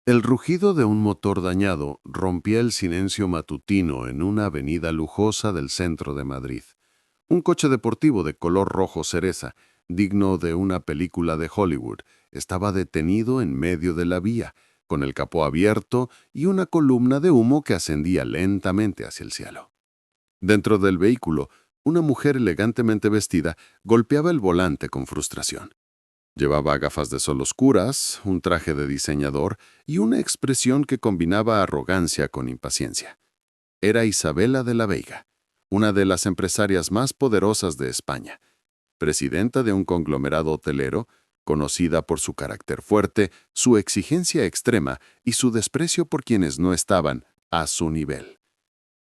El rugido de un motor dañado rompía el silencio matutino en una avenida lujosa del centro de Madrid. Un coche deportivo de color rojo cereza, digno de una película de Hollywood, estaba detenido en medio de la vía, con el capó abierto y una columna de humo que ascendía lentamente hacia el cielo. Dentro del vehículo, una mujer elegantemente vestida golpeaba el volante con frustración. Llevaba gafas de sol oscuras, un traje de diseñador y una expresión que combinaba arrogancia con impaciencia. Era Isabela de la Veiga, una de las empresarias más poderosas de España, presidenta de un conglomerado hotelero, conocida por su carácter fuerte, su exigencia extrema y su desprecio por quienes no estaban a su nivel.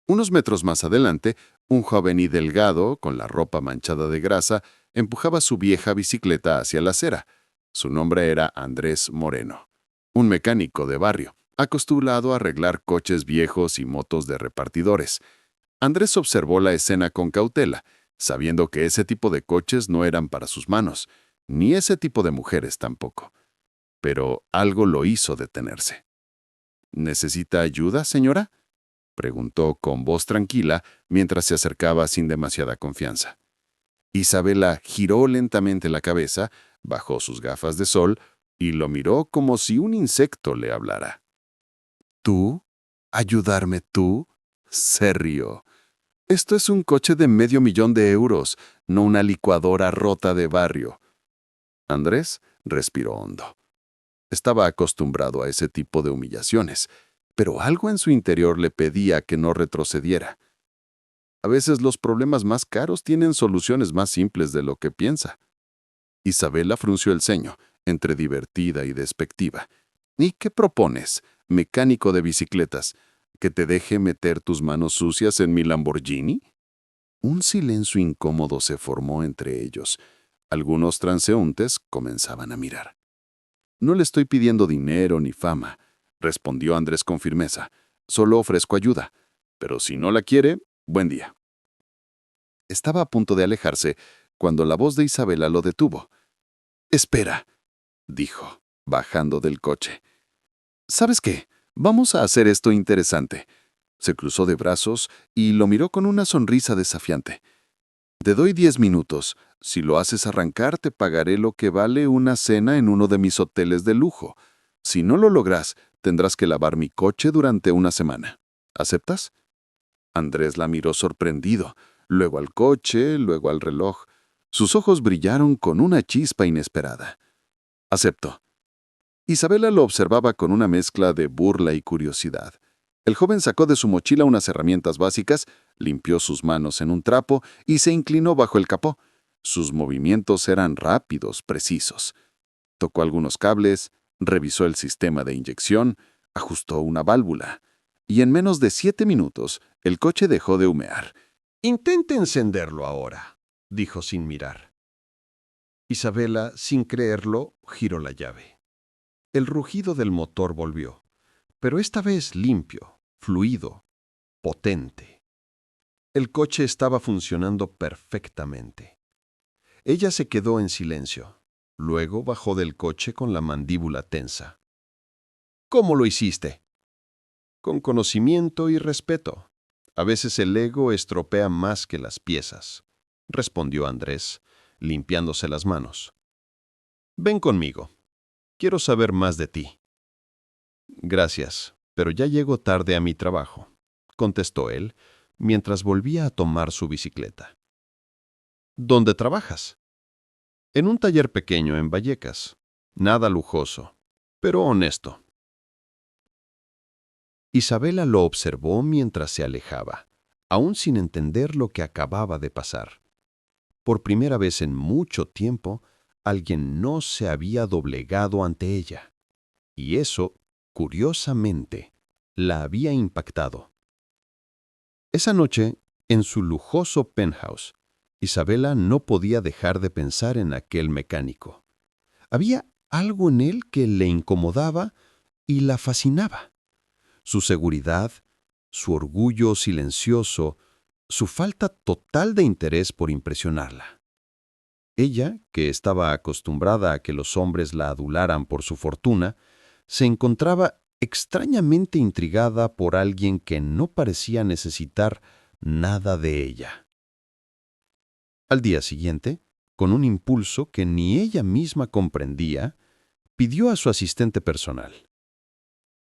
Unos metros más adelante, un joven y delgado, con la ropa manchada de grasa, empujaba su vieja bicicleta hacia la acera. Su nombre era Andrés Moreno, un mecánico de barrio, acostumbrado a arreglar coches viejos y motos de repartidores. Andrés observó la escena con cautela, sabiendo que ese tipo de coches no eran para sus manos, ni ese tipo de mujeres tampoco. Pero algo lo hizo detenerse. ¿Necesita ayuda, señora?, preguntó con voz tranquila mientras se acercaba sin demasiada confianza. Isabela giró lentamente la cabeza, bajó sus gafas de sol y lo miró como si un insecto le hablara. ¿Tú? ¿Ayudarme tú? Se rió. Esto es un coche de $500,000, no una licuadora rota de barrio. Andrés respiró hondo. Estaba acostumbrado a ese tipo de humillaciones, pero algo en su interior le pedía que no retrocediera. A veces los problemas más caros tienen soluciones más simples de lo que piensa. Isabela frunció el ceño, entre divertida y despectiva. ¿Y qué propones, mecánico de bicicletas? ¿Que te deje meter tus manos sucias en mi Lamborghini? Un silencio incómodo se formó entre ellos. Algunos transeúntes comenzaban a mirar. No le estoy pidiendo dinero ni fama, respondió Andrés con firmeza. Solo ofrezco ayuda. Pero si no la quiere, buen día. Estaba a punto de alejarse cuando la voz de Isabela lo detuvo. «Espera», dijo, bajando del coche. «¿Sabes qué? Vamos a hacer esto interesante». Se cruzó de brazos y lo miró con una sonrisa desafiante. «Te doy 10 minutos. Si lo haces arrancar, te pagaré lo que vale una cena en uno de mis hoteles de lujo. Si no lo logras, tendrás que lavar mi coche durante una semana. ¿Aceptas?» Andrés la miró sorprendido, luego al coche, luego al reloj. Sus ojos brillaron con una chispa inesperada. «Acepto». Isabela lo observaba con una mezcla de burla y curiosidad. El joven sacó de su mochila unas herramientas básicas, limpió sus manos en un trapo y se inclinó bajo el capó. Sus movimientos eran rápidos, precisos. Tocó algunos cables, revisó el sistema de inyección, ajustó una válvula. Y en menos de 7 minutos, el coche dejó de humear. «Intente encenderlo ahora», dijo sin mirar. Isabela, sin creerlo, giró la llave. El rugido del motor volvió, pero esta vez limpio, fluido, potente. El coche estaba funcionando perfectamente. Ella se quedó en silencio. Luego bajó del coche con la mandíbula tensa. «¿Cómo lo hiciste?» «Con conocimiento y respeto. A veces el ego estropea más que las piezas», respondió Andrés, limpiándose las manos. «Ven conmigo. Quiero saber más de ti». «Gracias, pero ya llego tarde a mi trabajo», contestó él, mientras volvía a tomar su bicicleta. «¿Dónde trabajas?» «En un taller pequeño en Vallecas. Nada lujoso, pero honesto». Isabela lo observó mientras se alejaba, aún sin entender lo que acababa de pasar. Por primera vez en mucho tiempo, alguien no se había doblegado ante ella. Y eso, curiosamente, la había impactado. Esa noche, en su lujoso penthouse, Isabela no podía dejar de pensar en aquel mecánico. Había algo en él que le incomodaba y la fascinaba. Su seguridad, su orgullo silencioso, su falta total de interés por impresionarla. Ella, que estaba acostumbrada a que los hombres la adularan por su fortuna, se encontraba extrañamente intrigada por alguien que no parecía necesitar nada de ella. Al día siguiente, con un impulso que ni ella misma comprendía, pidió a su asistente personal: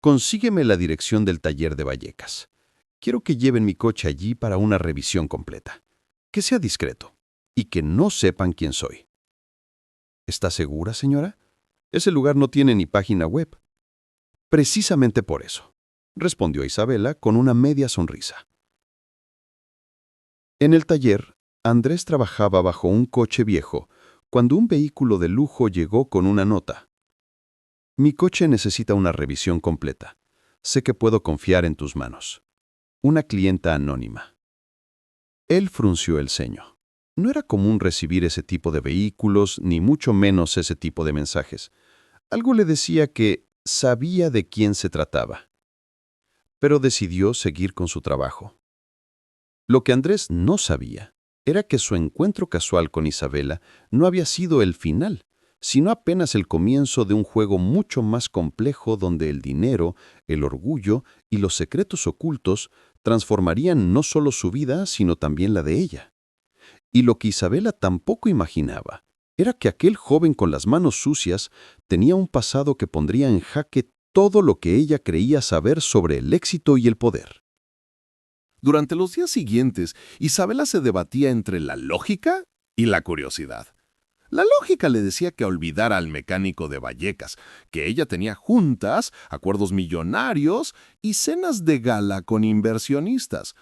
«Consígueme la dirección del taller de Vallecas. Quiero que lleven mi coche allí para una revisión completa. Que sea discreto y que no sepan quién soy». «¿Está segura, señora? Ese lugar no tiene ni página web». «Precisamente por eso», respondió Isabela con una media sonrisa. En el taller, Andrés trabajaba bajo un coche viejo cuando un vehículo de lujo llegó con una nota: «Mi coche necesita una revisión completa. Sé que puedo confiar en tus manos. Una clienta anónima». Él frunció el ceño. No era común recibir ese tipo de vehículos, ni mucho menos ese tipo de mensajes. Algo le decía que sabía de quién se trataba, pero decidió seguir con su trabajo. Lo que Andrés no sabía era que su encuentro casual con Isabela no había sido el final, sino apenas el comienzo de un juego mucho más complejo donde el dinero, el orgullo y los secretos ocultos transformarían no solo su vida, sino también la de ella. Y lo que Isabela tampoco imaginaba era que aquel joven con las manos sucias tenía un pasado que pondría en jaque todo lo que ella creía saber sobre el éxito y el poder. Durante los días siguientes, Isabela se debatía entre la lógica y la curiosidad. La lógica le decía que olvidara al mecánico de Vallecas, que ella tenía juntas, acuerdos millonarios y cenas de gala con inversionistas.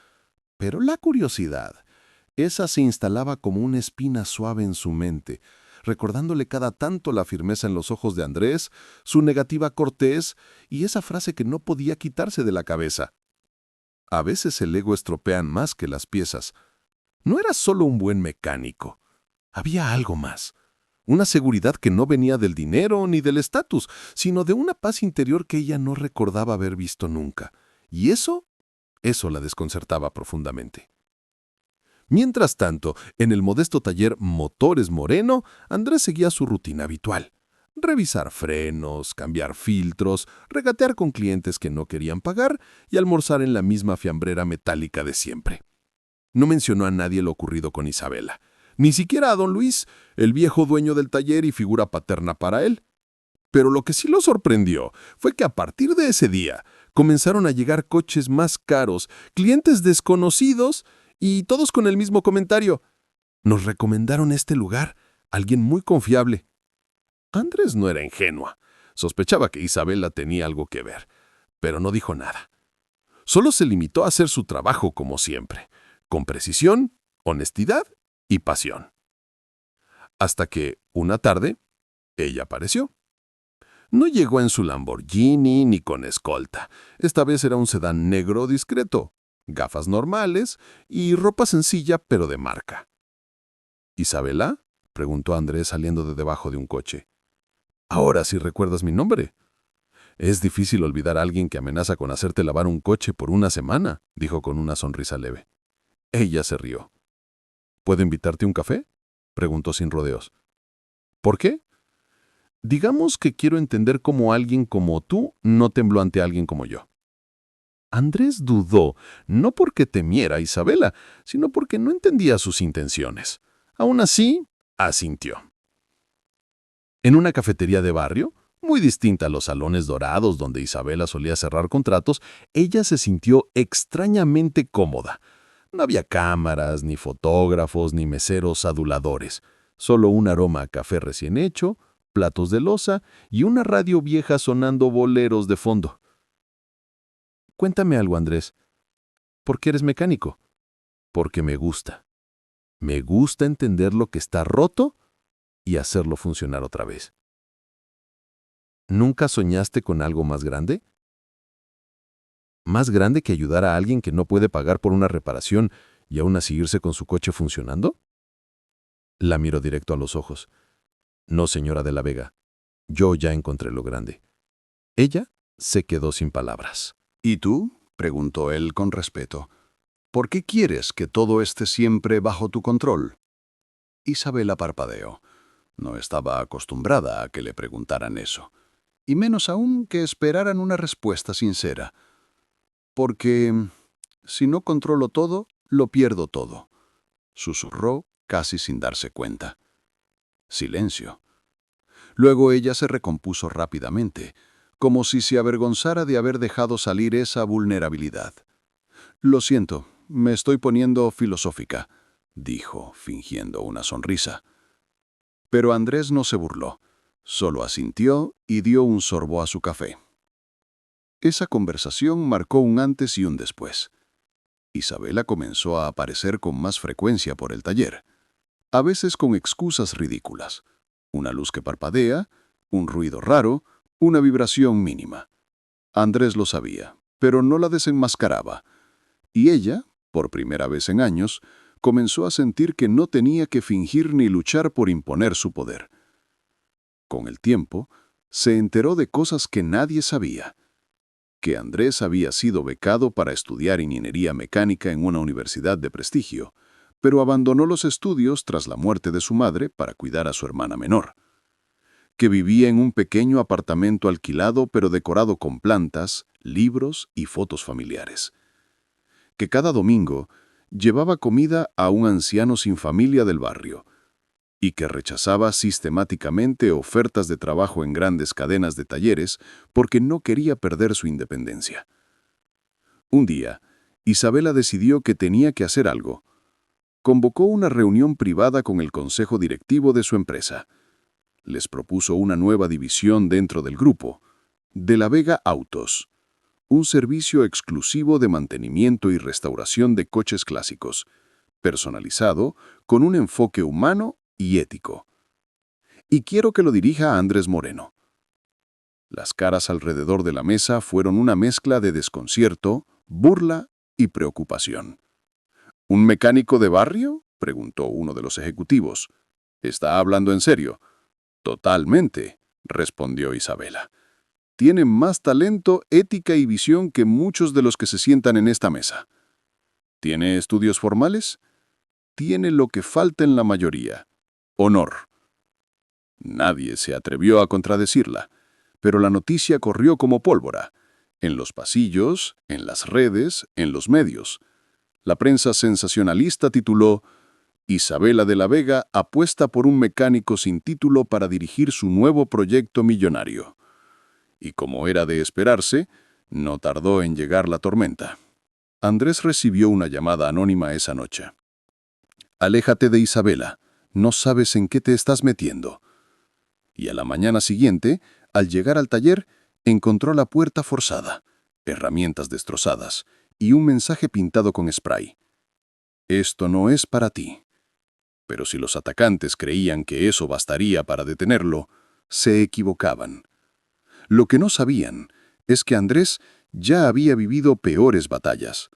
Pero la curiosidad, esa se instalaba como una espina suave en su mente, recordándole cada tanto la firmeza en los ojos de Andrés, su negativa cortés y esa frase que no podía quitarse de la cabeza: «A veces el ego estropea más que las piezas». No era solo un buen mecánico. Había algo más. Una seguridad que no venía del dinero ni del estatus, sino de una paz interior que ella no recordaba haber visto nunca. Y eso la desconcertaba profundamente. Mientras tanto, en el modesto taller Motores Moreno, Andrés seguía su rutina habitual: revisar frenos, cambiar filtros, regatear con clientes que no querían pagar y almorzar en la misma fiambrera metálica de siempre. No mencionó a nadie lo ocurrido con Isabela, ni siquiera a don Luis, el viejo dueño del taller y figura paterna para él. Pero lo que sí lo sorprendió fue que a partir de ese día comenzaron a llegar coches más caros, clientes desconocidos y todos con el mismo comentario: «Nos recomendaron este lugar, alguien muy confiable». Andrés no era ingenua. Sospechaba que Isabela tenía algo que ver, pero no dijo nada. Solo se limitó a hacer su trabajo como siempre, con precisión, honestidad y pasión. Hasta que, una tarde, ella apareció. No llegó en su Lamborghini ni con escolta. Esta vez era un sedán negro discreto, gafas normales y ropa sencilla pero de marca. «¿Isabela?», preguntó Andrés saliendo de debajo de un coche. «Ahora sí recuerdas mi nombre». «Es difícil olvidar a alguien que amenaza con hacerte lavar un coche por una semana», dijo con una sonrisa leve. Ella se rió. «¿Puedo invitarte a un café?», preguntó sin rodeos. «¿Por qué?». «Digamos que quiero entender cómo alguien como tú no tembló ante alguien como yo». Andrés dudó, no porque temiera a Isabela, sino porque no entendía sus intenciones. Aún así, asintió. En una cafetería de barrio, muy distinta a los salones dorados donde Isabela solía cerrar contratos, ella se sintió extrañamente cómoda. No había cámaras, ni fotógrafos, ni meseros aduladores. Solo un aroma a café recién hecho, platos de loza y una radio vieja sonando boleros de fondo. «Cuéntame algo, Andrés. ¿Por qué eres mecánico?» «Porque me gusta. Me gusta entender lo que está roto y hacerlo funcionar otra vez». ¿Nunca soñaste con algo más grande? ¿Más grande que ayudar a alguien que no puede pagar por una reparación y aún así irse con su coche funcionando? La miró directo a los ojos. «No, señora de la Vega. Yo ya encontré lo grande». Ella se quedó sin palabras. «¿Y tú?», preguntó él con respeto. «¿Por qué quieres que todo esté siempre bajo tu control?». Isabela parpadeó. No estaba acostumbrada a que le preguntaran eso. y menos aún que esperaran una respuesta sincera. Porque si no controlo todo, lo pierdo todo, susurró casi sin darse cuenta. Silencio. Luego ella se recompuso rápidamente, como si se avergonzara de haber dejado salir esa vulnerabilidad. Lo siento, me estoy poniendo filosófica, dijo, fingiendo una sonrisa. Pero Andrés no se burló, solo asintió y dio un sorbo a su café. Esa conversación marcó un antes y un después. Isabela comenzó a aparecer con más frecuencia por el taller, a veces con excusas ridículas. Una luz que parpadea, un ruido raro, una vibración mínima. Andrés lo sabía, pero no la desenmascaraba. Y ella, por primera vez en años, comenzó a sentir que no tenía que fingir ni luchar por imponer su poder. Con el tiempo, se enteró de cosas que nadie sabía. Que Andrés había sido becado para estudiar ingeniería mecánica en una universidad de prestigio, pero abandonó los estudios tras la muerte de su madre para cuidar a su hermana menor. Que vivía en un pequeño apartamento alquilado pero decorado con plantas, libros y fotos familiares. Que cada domingo llevaba comida a un anciano sin familia del barrio, y que rechazaba sistemáticamente ofertas de trabajo en grandes cadenas de talleres porque no quería perder su independencia. Un día, Isabela decidió que tenía que hacer algo. Convocó una reunión privada con el consejo directivo de su empresa. Les propuso una nueva división dentro del grupo, De la Vega Autos, un servicio exclusivo de mantenimiento y restauración de coches clásicos, personalizado, con un enfoque humano y ético. Y quiero que lo dirija a Andrés Moreno. Las caras alrededor de la mesa fueron una mezcla de desconcierto, burla y preocupación. ¿Un mecánico de barrio?, preguntó uno de los ejecutivos. ¿Está hablando en serio? Totalmente, respondió Isabela. Tiene más talento, ética y visión que muchos de los que se sientan en esta mesa. ¿Tiene estudios formales? Tiene lo que falta en la mayoría: honor. Nadie se atrevió a contradecirla, pero la noticia corrió como pólvora, en los pasillos, en las redes, en los medios. La prensa sensacionalista tituló: Isabela de la Vega apuesta por un mecánico sin título para dirigir su nuevo proyecto millonario. Y como era de esperarse, no tardó en llegar la tormenta. Andrés recibió una llamada anónima esa noche. Aléjate de Isabela, no sabes en qué te estás metiendo. Y a la mañana siguiente, al llegar al taller, encontró la puerta forzada, herramientas destrozadas y un mensaje pintado con spray. Esto no es para ti. Pero si los atacantes creían que eso bastaría para detenerlo, se equivocaban. Lo que no sabían es que Andrés ya había vivido peores batallas.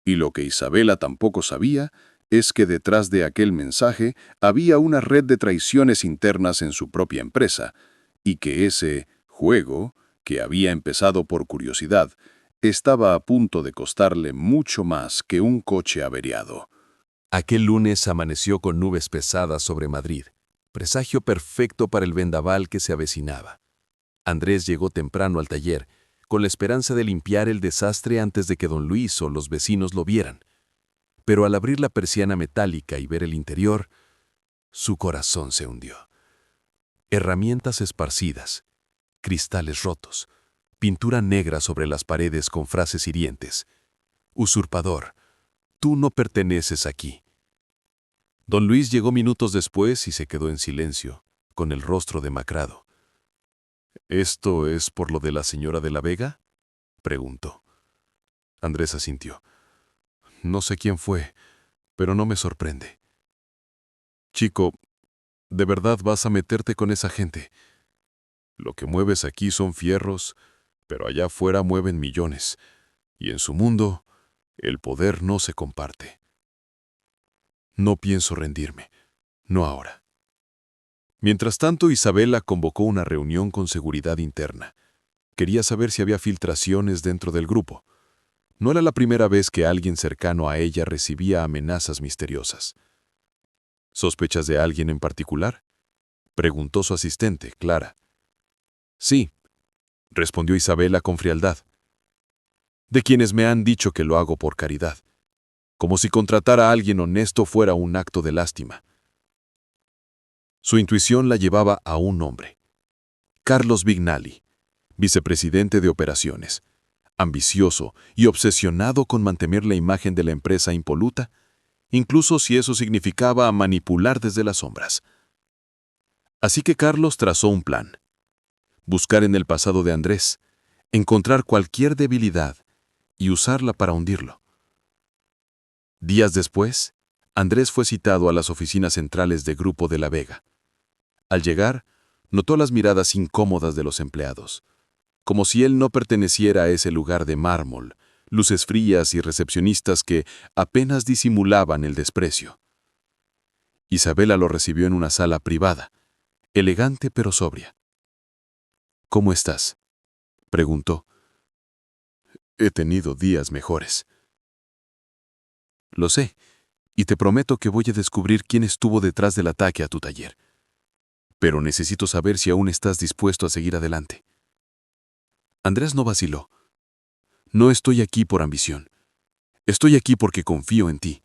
Y lo que Isabela tampoco sabía es que detrás de aquel mensaje había una red de traiciones internas en su propia empresa, y que ese juego, que había empezado por curiosidad, estaba a punto de costarle mucho más que un coche averiado. Aquel lunes amaneció con nubes pesadas sobre Madrid, presagio perfecto para el vendaval que se avecinaba. Andrés llegó temprano al taller, con la esperanza de limpiar el desastre antes de que don Luis o los vecinos lo vieran. Pero al abrir la persiana metálica y ver el interior, su corazón se hundió. Herramientas esparcidas, cristales rotos, pintura negra sobre las paredes con frases hirientes. Usurpador, tú no perteneces aquí. Don Luis llegó minutos después y se quedó en silencio, con el rostro demacrado. ¿Esto es por lo de la señora de la Vega?, preguntó. Andrés asintió. No sé quién fue, pero no me sorprende. Chico, ¿de verdad vas a meterte con esa gente? Lo que mueves aquí son fierros, pero allá afuera mueven millones, y en su mundo, el poder no se comparte. No pienso rendirme, no ahora. Mientras tanto, Isabela convocó una reunión con seguridad interna. Quería saber si había filtraciones dentro del grupo. No era la primera vez que alguien cercano a ella recibía amenazas misteriosas. ¿Sospechas de alguien en particular?, preguntó su asistente, Clara. Sí, respondió Isabela con frialdad. De quienes me han dicho que lo hago por caridad, como si contratar a alguien honesto fuera un acto de lástima. Su intuición la llevaba a un hombre, Carlos Vignali, vicepresidente de operaciones, ambicioso y obsesionado con mantener la imagen de la empresa impoluta, incluso si eso significaba manipular desde las sombras. Así que Carlos trazó un plan: buscar en el pasado de Andrés, encontrar cualquier debilidad y usarla para hundirlo. Días después, Andrés fue citado a las oficinas centrales de Grupo de la Vega. Al llegar, notó las miradas incómodas de los empleados, como si él no perteneciera a ese lugar de mármol, luces frías y recepcionistas que apenas disimulaban el desprecio. Isabela lo recibió en una sala privada, elegante pero sobria. «¿Cómo estás?», preguntó. «He tenido días mejores». «Lo sé, y te prometo que voy a descubrir quién estuvo detrás del ataque a tu taller. Pero necesito saber si aún estás dispuesto a seguir adelante». Andrés no vaciló. «No estoy aquí por ambición. Estoy aquí porque confío en ti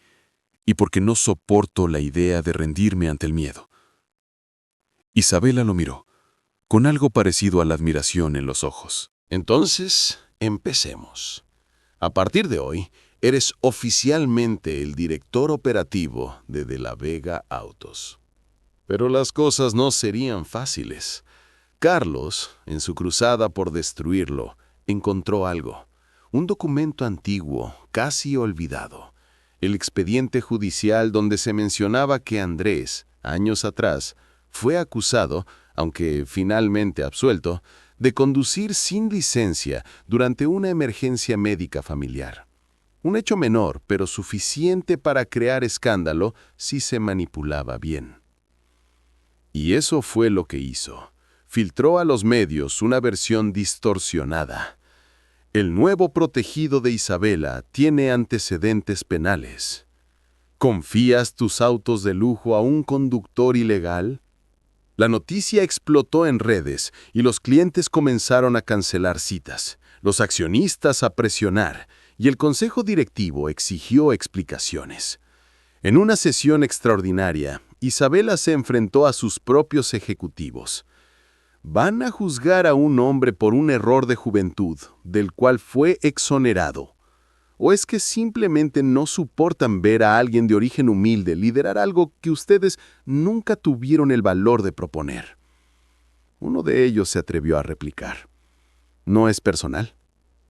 y porque no soporto la idea de rendirme ante el miedo». Isabela lo miró, con algo parecido a la admiración en los ojos. Entonces, empecemos. A partir de hoy, eres oficialmente el director operativo de la Vega Autos. Pero las cosas no serían fáciles. Carlos, en su cruzada por destruirlo, encontró algo. Un documento antiguo, casi olvidado. El expediente judicial donde se mencionaba que Andrés, años atrás, fue acusado, aunque finalmente absuelto, de conducir sin licencia durante una emergencia médica familiar. Un hecho menor, pero suficiente para crear escándalo si se manipulaba bien. Y eso fue lo que hizo. Filtró a los medios una versión distorsionada. El nuevo protegido de Isabela tiene antecedentes penales. ¿Confías tus autos de lujo a un conductor ilegal? La noticia explotó en redes y los clientes comenzaron a cancelar citas, los accionistas a presionar y el consejo directivo exigió explicaciones. En una sesión extraordinaria, Isabela se enfrentó a sus propios ejecutivos. ¿Van a juzgar a un hombre por un error de juventud del cual fue exonerado? ¿O es que simplemente no soportan ver a alguien de origen humilde liderar algo que ustedes nunca tuvieron el valor de proponer? Uno de ellos se atrevió a replicar. No es personal,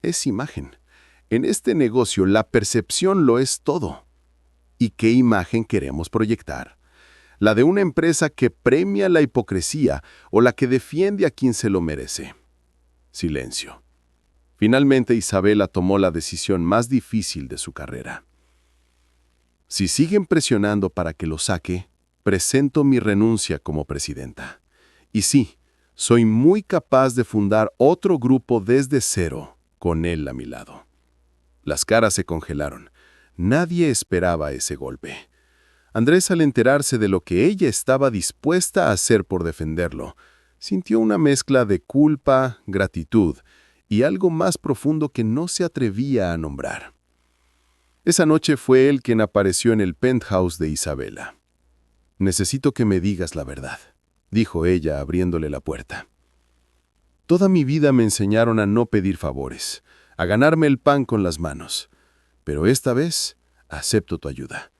es imagen. En este negocio la percepción lo es todo. ¿Y qué imagen queremos proyectar? ¿La de una empresa que premia la hipocresía o la que defiende a quien se lo merece? Silencio. Finalmente Isabela tomó la decisión más difícil de su carrera. Si siguen presionando para que lo saque, presento mi renuncia como presidenta. Y sí, soy muy capaz de fundar otro grupo desde cero, con él a mi lado. Las caras se congelaron. Nadie esperaba ese golpe. Andrés, al enterarse de lo que ella estaba dispuesta a hacer por defenderlo, sintió una mezcla de culpa, gratitud y algo más profundo que no se atrevía a nombrar. Esa noche fue él quien apareció en el penthouse de Isabela. «Necesito que me digas la verdad», dijo ella abriéndole la puerta. «Toda mi vida me enseñaron a no pedir favores, a ganarme el pan con las manos. Pero esta vez acepto tu ayuda.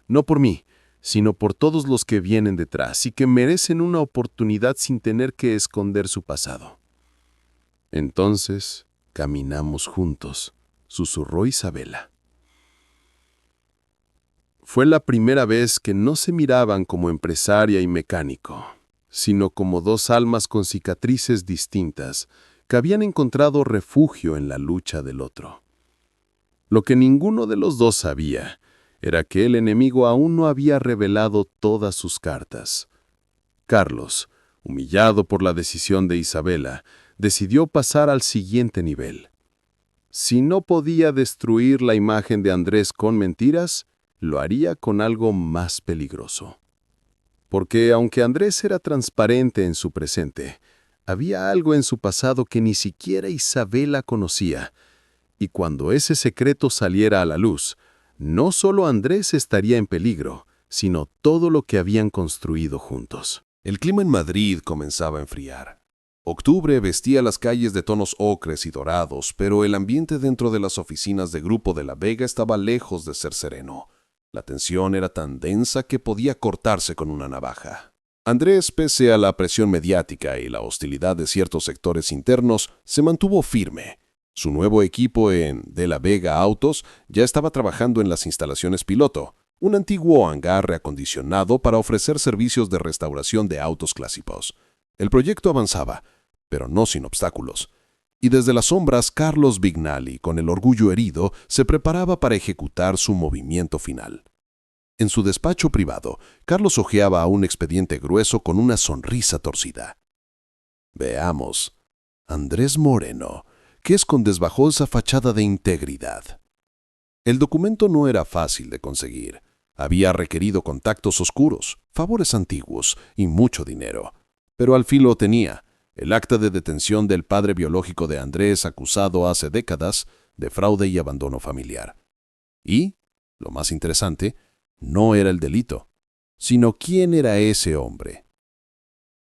No por mí, sino por todos los que vienen detrás y que merecen una oportunidad sin tener que esconder su pasado». «Entonces, caminamos juntos», susurró Isabela. Fue la primera vez que no se miraban como empresaria y mecánico, sino como dos almas con cicatrices distintas que habían encontrado refugio en la lucha del otro. Lo que ninguno de los dos sabía era que el enemigo aún no había revelado todas sus cartas. Carlos, humillado por la decisión de Isabela, decidió pasar al siguiente nivel. Si no podía destruir la imagen de Andrés con mentiras, lo haría con algo más peligroso. Porque aunque Andrés era transparente en su presente, Había algo en su pasado que ni siquiera Isabela conocía. Y cuando ese secreto saliera a la luz, no solo Andrés estaría en peligro, sino todo lo que habían construido juntos. El clima en Madrid comenzaba a enfriar. Octubre vestía las calles de tonos ocres y dorados, pero el ambiente dentro de las oficinas de Grupo de la Vega estaba lejos de ser sereno. La tensión era tan densa que podía cortarse con una navaja. Andrés, pese a la presión mediática y la hostilidad de ciertos sectores internos, se mantuvo firme. Su nuevo equipo en De la Vega Autos ya estaba trabajando en las instalaciones piloto, un antiguo hangar reacondicionado para ofrecer servicios de restauración de autos clásicos. El proyecto avanzaba, pero no sin obstáculos. Y desde las sombras, Carlos Vignali, con el orgullo herido, se preparaba para ejecutar su movimiento final. En su despacho privado, Carlos hojeaba un expediente grueso con una sonrisa torcida. Veamos. Andrés Moreno, ¿qué escondes bajo esa fachada de integridad? El documento no era fácil de conseguir. Había requerido contactos oscuros, favores antiguos y mucho dinero. Pero al fin lo tenía. El acta de detención del padre biológico de Andrés, acusado hace décadas de fraude y abandono familiar. Y, lo más interesante, no era el delito, sino quién era ese hombre.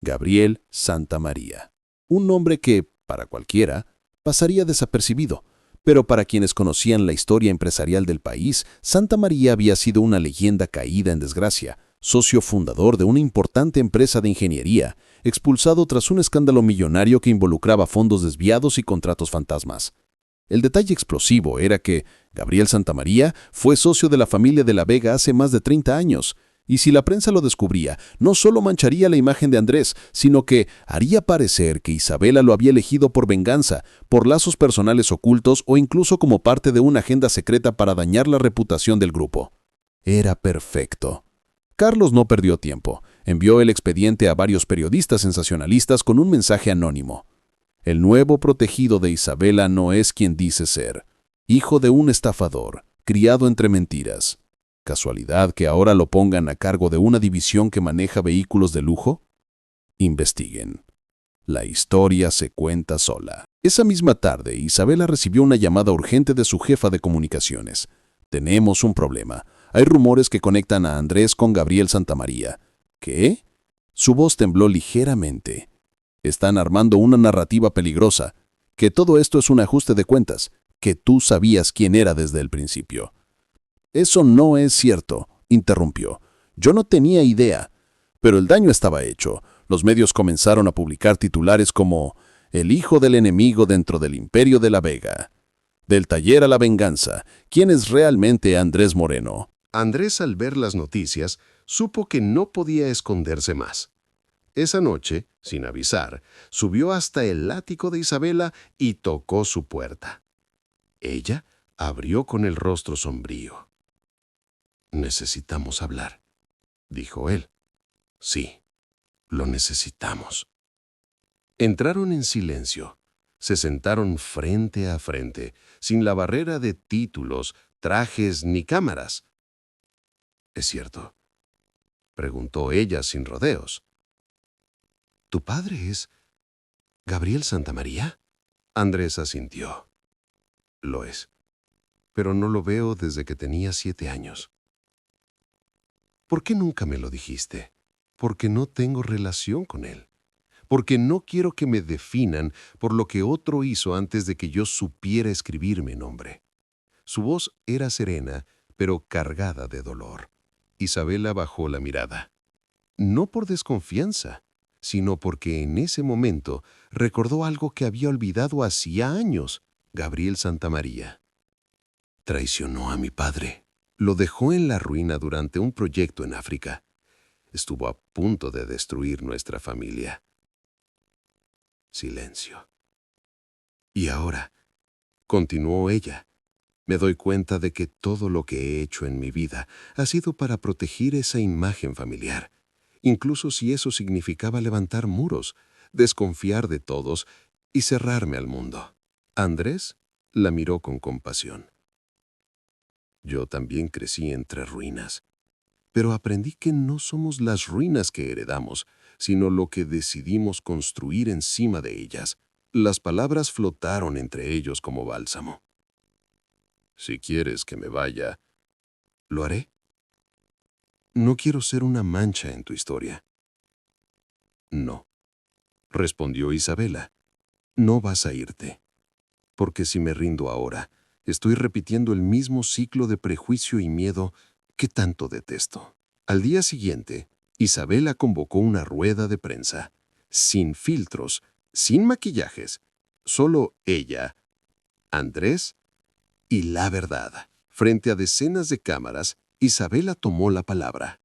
Gabriel Santamaría. Un nombre que, para cualquiera, pasaría desapercibido, pero para quienes conocían la historia empresarial del país, Santamaría había sido una leyenda caída en desgracia, socio fundador de una importante empresa de ingeniería, expulsado tras un escándalo millonario que involucraba fondos desviados y contratos fantasmas. El detalle explosivo era que Gabriel Santamaría fue socio de la familia de la Vega hace más de 30 años, y si la prensa lo descubría, no solo mancharía la imagen de Andrés, sino que haría parecer que Isabela lo había elegido por venganza, por lazos personales ocultos o incluso como parte de una agenda secreta para dañar la reputación del grupo. Era perfecto. Carlos no perdió tiempo. Envió el expediente a varios periodistas sensacionalistas con un mensaje anónimo. El nuevo protegido de Isabela no es quien dice ser. Hijo de un estafador, criado entre mentiras. ¿Casualidad que ahora lo pongan a cargo de una división que maneja vehículos de lujo? Investiguen. La historia se cuenta sola. Esa misma tarde, Isabela recibió una llamada urgente de su jefa de comunicaciones. Tenemos un problema. Hay rumores que conectan a Andrés con Gabriel Santamaría. ¿Qué? Su voz tembló ligeramente. Están armando una narrativa peligrosa. Que todo esto es un ajuste de cuentas. Que tú sabías quién era desde el principio. Eso no es cierto, interrumpió. Yo no tenía idea. Pero el daño estaba hecho. Los medios comenzaron a publicar titulares como «El hijo del enemigo dentro del imperio de la Vega». Del taller a la venganza. ¿Quién es realmente Andrés Moreno? Andrés, al ver las noticias, supo que no podía esconderse más. Esa noche, sin avisar, subió hasta el ático de Isabela y tocó su puerta. Ella abrió con el rostro sombrío. «Necesitamos hablar», dijo él. «Sí, lo necesitamos». Entraron en silencio. Se sentaron frente a frente, sin la barrera de títulos, trajes ni cámaras. «¿Es cierto?», preguntó ella sin rodeos. «¿Tu padre es Gabriel Santamaría?». Andrés asintió. «Lo es, pero no lo veo desde que tenía 7 años». «¿Por qué nunca me lo dijiste?». «Porque no tengo relación con él. Porque no quiero que me definan por lo que otro hizo antes de que yo supiera escribir mi nombre». Su voz era serena, pero cargada de dolor. Isabela bajó la mirada. No por desconfianza, sino porque en ese momento recordó algo que había olvidado hacía años. Gabriel Santamaría traicionó a mi padre. Lo dejó en la ruina durante un proyecto en África. Estuvo a punto de destruir nuestra familia. Silencio. Y ahora, continuó ella, me doy cuenta de que todo lo que he hecho en mi vida ha sido para proteger esa imagen familiar, incluso si eso significaba levantar muros, desconfiar de todos y cerrarme al mundo. Andrés la miró con compasión. Yo también crecí entre ruinas, pero aprendí que no somos las ruinas que heredamos, sino lo que decidimos construir encima de ellas. Las palabras flotaron entre ellos como bálsamo. Si quieres que me vaya, lo haré. No quiero ser una mancha en tu historia. No, respondió Isabela. No vas a irte. Porque si me rindo ahora, estoy repitiendo el mismo ciclo de prejuicio y miedo que tanto detesto. Al día siguiente, Isabela convocó una rueda de prensa, sin filtros, sin maquillajes, solo ella, Andrés y la verdad. Frente a decenas de cámaras, Isabela tomó la palabra.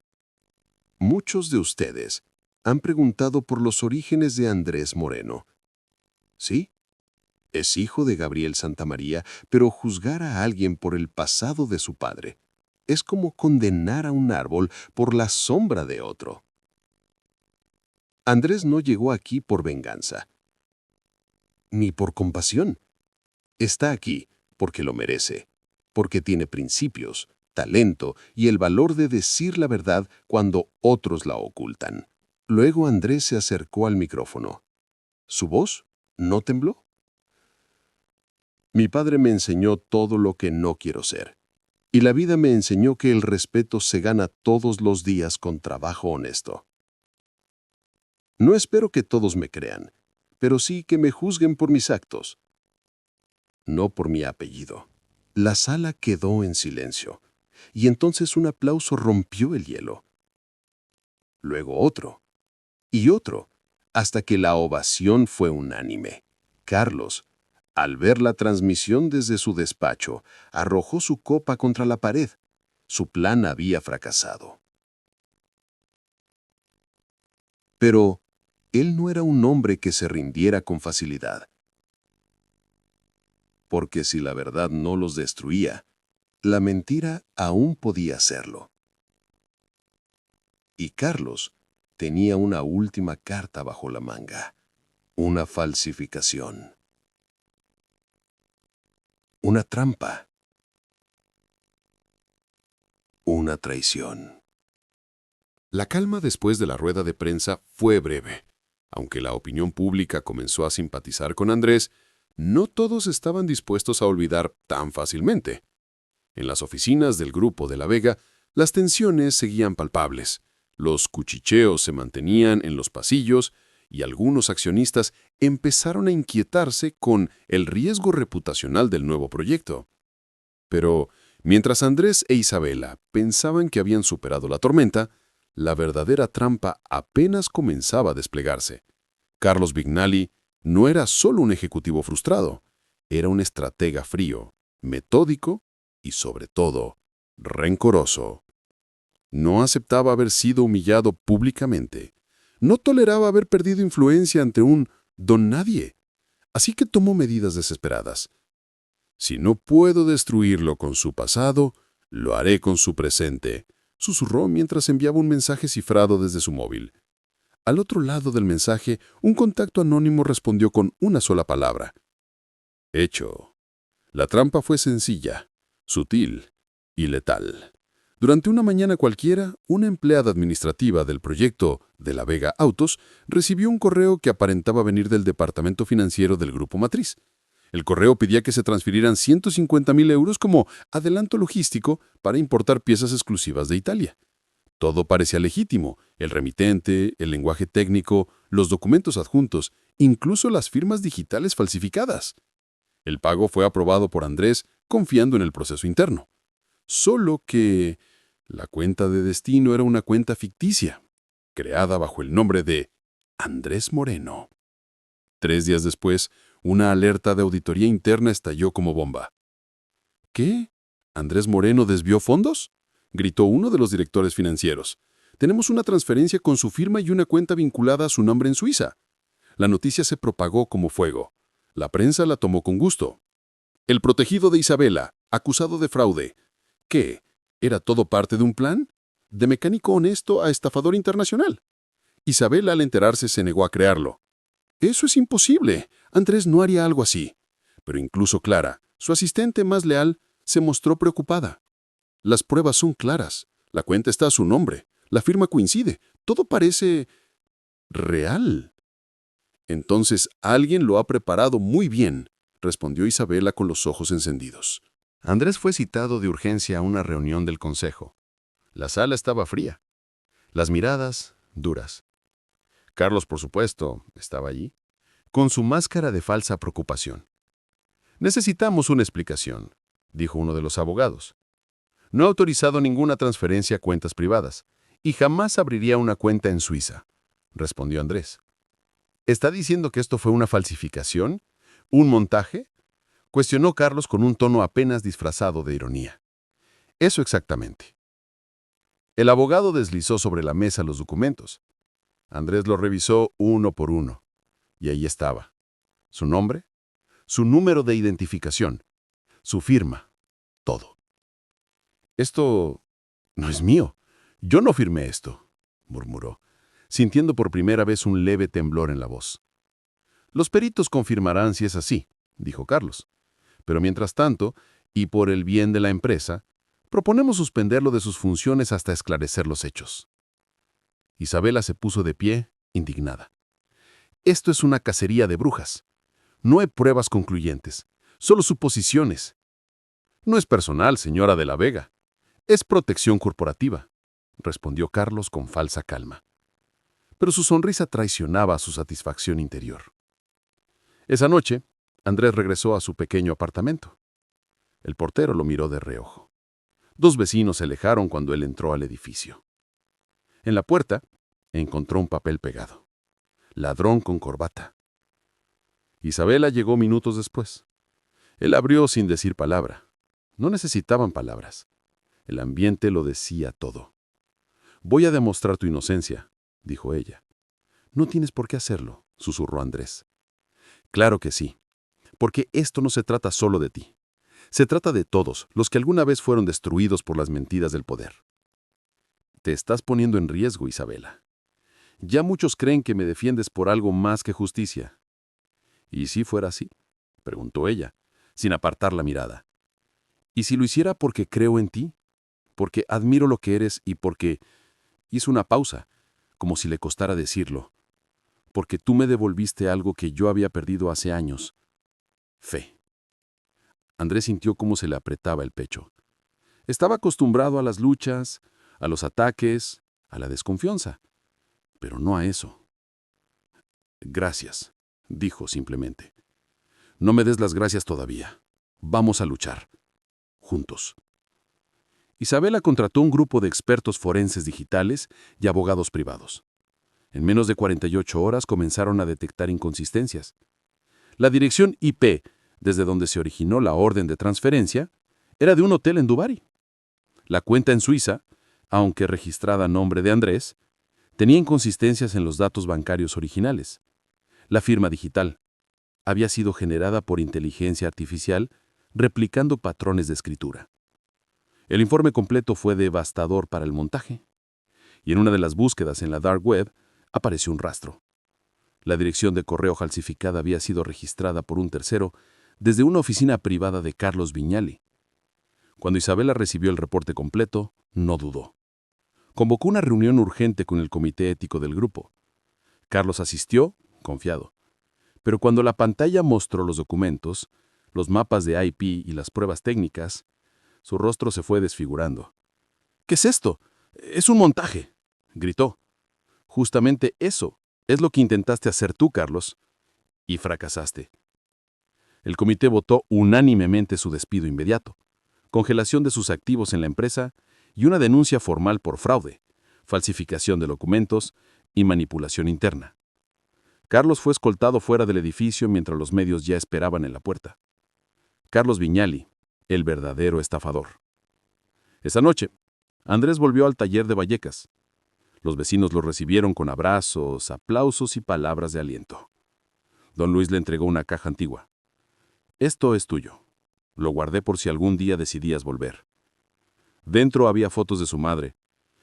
Muchos de ustedes han preguntado por los orígenes de Andrés Moreno. ¿Sí? Es hijo de Gabriel Santamaría, pero juzgar a alguien por el pasado de su padre es como condenar a un árbol por la sombra de otro. Andrés no llegó aquí por venganza, ni por compasión. Está aquí porque lo merece, porque tiene principios, talento y el valor de decir la verdad cuando otros la ocultan. Luego Andrés se acercó al micrófono. ¿Su voz no tembló? Mi padre me enseñó todo lo que no quiero ser. Y la vida me enseñó que el respeto se gana todos los días con trabajo honesto. No espero que todos me crean, pero sí que me juzguen por mis actos, no por mi apellido. La sala quedó en silencio, y entonces un aplauso rompió el hielo. Luego otro, y otro, hasta que la ovación fue unánime. Carlos, al ver la transmisión desde su despacho, arrojó su copa contra la pared. Su plan había fracasado. Pero él no era un hombre que se rindiera con facilidad. Porque si la verdad no los destruía, la mentira aún podía hacerlo. Y Carlos tenía una última carta bajo la manga, una falsificación. Una trampa. Una traición. La calma después de la rueda de prensa fue breve. Aunque la opinión pública comenzó a simpatizar con Andrés, no todos estaban dispuestos a olvidar tan fácilmente. En las oficinas del Grupo de la Vega, las tensiones seguían palpables. Los cuchicheos se mantenían en los pasillos y algunos accionistas empezaron a inquietarse con el riesgo reputacional del nuevo proyecto. Pero mientras Andrés e Isabela pensaban que habían superado la tormenta, la verdadera trampa apenas comenzaba a desplegarse. Carlos Vignali no era solo un ejecutivo frustrado, era un estratega frío, metódico y, sobre todo, rencoroso. No aceptaba haber sido humillado públicamente. No toleraba haber perdido influencia ante un don nadie. Así que tomó medidas desesperadas. Si no puedo destruirlo con su pasado, lo haré con su presente, susurró mientras enviaba un mensaje cifrado desde su móvil. Al otro lado del mensaje, un contacto anónimo respondió con una sola palabra. Hecho. La trampa fue sencilla, sutil y letal. Durante una mañana cualquiera, una empleada administrativa del proyecto de la Vega Autos recibió un correo que aparentaba venir del departamento financiero del Grupo Matriz. El correo pedía que se transfirieran 150.000 euros como adelanto logístico para importar piezas exclusivas de Italia. Todo parecía legítimo, el remitente, el lenguaje técnico, los documentos adjuntos, incluso las firmas digitales falsificadas. El pago fue aprobado por Andrés confiando en el proceso interno. Solo que la cuenta de destino era una cuenta ficticia, creada bajo el nombre de Andrés Moreno. 3 días después, una alerta de auditoría interna estalló como bomba. ¿Qué? ¿Andrés Moreno desvió fondos?, gritó uno de los directores financieros. Tenemos una transferencia con su firma y una cuenta vinculada a su nombre en Suiza. La noticia se propagó como fuego. La prensa la tomó con gusto. El protegido de Isabela, acusado de fraude. ¿Qué? ¿Era todo parte de un plan? De mecánico honesto a estafador internacional. Isabela, al enterarse, se negó a crearlo. Eso es imposible. Andrés no haría algo así. Pero incluso Clara, su asistente más leal, se mostró preocupada. Las pruebas son claras. La cuenta está a su nombre. La firma coincide. Todo parece ¿Real? Entonces alguien lo ha preparado muy bien, respondió Isabela con los ojos encendidos. Andrés fue citado de urgencia a una reunión del consejo. La sala estaba fría. Las miradas, duras. Carlos, por supuesto, estaba allí, con su máscara de falsa preocupación. «Necesitamos una explicación», dijo uno de los abogados. «No he autorizado ninguna transferencia a cuentas privadas y jamás abriría una cuenta en Suiza», respondió Andrés. «¿Está diciendo que esto fue una falsificación? ¿Un montaje?», cuestionó Carlos con un tono apenas disfrazado de ironía. «Eso exactamente». El abogado deslizó sobre la mesa los documentos. Andrés los revisó uno por uno, y ahí estaba. Su nombre, su número de identificación, su firma, todo. «Esto no es mío. Yo no firmé esto», murmuró, sintiendo por primera vez un leve temblor en la voz. «Los peritos confirmarán si es así», dijo Carlos. «Pero mientras tanto, y por el bien de la empresa, proponemos suspenderlo de sus funciones hasta esclarecer los hechos». Isabela se puso de pie, indignada. «Esto es una cacería de brujas. No hay pruebas concluyentes, solo suposiciones». «No es personal, señora de la Vega. Es protección corporativa», respondió Carlos con falsa calma. Pero su sonrisa traicionaba su satisfacción interior. Esa noche, Andrés regresó a su pequeño apartamento. El portero lo miró de reojo. 2 vecinos se alejaron cuando él entró al edificio. En la puerta, encontró un papel pegado. «Ladrón con corbata». Isabela llegó minutos después. Él abrió sin decir palabra. No necesitaban palabras. El ambiente lo decía todo. «Voy a demostrar tu inocencia», dijo ella. «No tienes por qué hacerlo», susurró Andrés. «Claro que sí, porque esto no se trata solo de ti. Se trata de todos los que alguna vez fueron destruidos por las mentiras del poder». «Te estás poniendo en riesgo, Isabela. Ya muchos creen que me defiendes por algo más que justicia». «¿Y si fuera así?», preguntó ella, sin apartar la mirada. «¿Y si lo hiciera porque creo en ti? Porque admiro lo que eres y porque...» Hizo una pausa, como si le costara decirlo. «Porque tú me devolviste algo que yo había perdido hace años. Fe». Andrés sintió cómo se le apretaba el pecho. Estaba acostumbrado a las luchas, a los ataques, a la desconfianza, pero no a eso. «Gracias», dijo simplemente. «No me des las gracias todavía. Vamos a luchar. Juntos». Isabela contrató un grupo de expertos forenses digitales y abogados privados. En menos de 48 horas comenzaron a detectar inconsistencias. La dirección IP, desde donde se originó la orden de transferencia, era de un hotel en Dubái. La cuenta en Suiza, aunque registrada a nombre de Andrés, tenía inconsistencias en los datos bancarios originales. La firma digital había sido generada por inteligencia artificial replicando patrones de escritura. El informe completo fue devastador para el montaje, y en una de las búsquedas en la Dark Web apareció un rastro. La dirección de correo falsificada había sido registrada por un tercero desde una oficina privada de Carlos Viñali. Cuando Isabela recibió el reporte completo, no dudó. Convocó una reunión urgente con el comité ético del grupo. Carlos asistió, confiado. Pero cuando la pantalla mostró los documentos, los mapas de IP y las pruebas técnicas, su rostro se fue desfigurando. «¿Qué es esto? Es un montaje», gritó. «Justamente eso es lo que intentaste hacer tú, Carlos, y fracasaste». El comité votó unánimemente su despido inmediato, congelación de sus activos en la empresa y una denuncia formal por fraude, falsificación de documentos y manipulación interna. Carlos fue escoltado fuera del edificio mientras los medios ya esperaban en la puerta. Carlos Viñali, el verdadero estafador. Esa noche, Andrés volvió al taller de Vallecas. Los vecinos lo recibieron con abrazos, aplausos y palabras de aliento. Don Luis le entregó una caja antigua. «Esto es tuyo. Lo guardé por si algún día decidías volver». Dentro había fotos de su madre,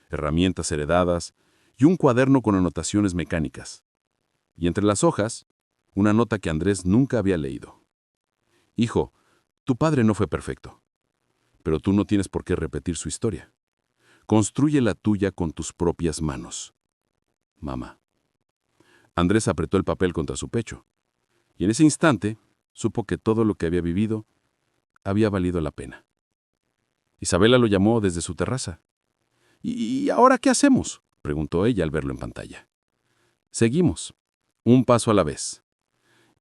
herramientas heredadas y un cuaderno con anotaciones mecánicas. Y entre las hojas, una nota que Andrés nunca había leído. «Hijo, tu padre no fue perfecto, pero tú no tienes por qué repetir su historia. Construye la tuya con tus propias manos. Mamá». Andrés apretó el papel contra su pecho, y en ese instante supo que todo lo que había vivido había valido la pena. Isabela lo llamó desde su terraza. ¿Y ahora qué hacemos?, preguntó ella al verlo en pantalla. Seguimos, un paso a la vez.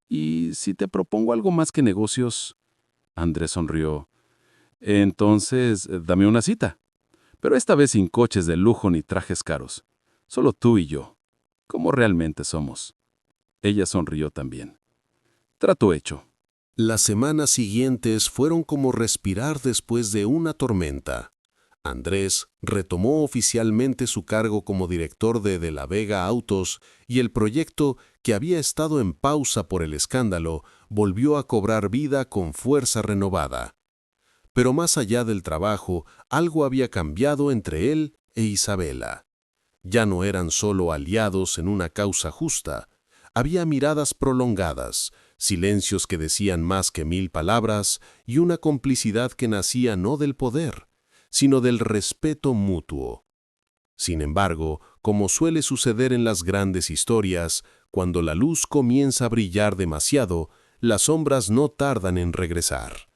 ¿Y si te propongo algo más que negocios? Andrés sonrió. Entonces, dame una cita. Pero esta vez sin coches de lujo ni trajes caros. Solo tú y yo, como realmente somos. Ella sonrió también. Trato hecho. Las semanas siguientes fueron como respirar después de una tormenta. Andrés retomó oficialmente su cargo como director de la Vega Autos y el proyecto, que había estado en pausa por el escándalo, volvió a cobrar vida con fuerza renovada. Pero más allá del trabajo, algo había cambiado entre él e Isabela. Ya no eran solo aliados en una causa justa. Había miradas prolongadas, silencios que decían más que 1000 palabras y una complicidad que nacía no del poder, sino del respeto mutuo. Sin embargo, como suele suceder en las grandes historias, cuando la luz comienza a brillar demasiado, las sombras no tardan en regresar.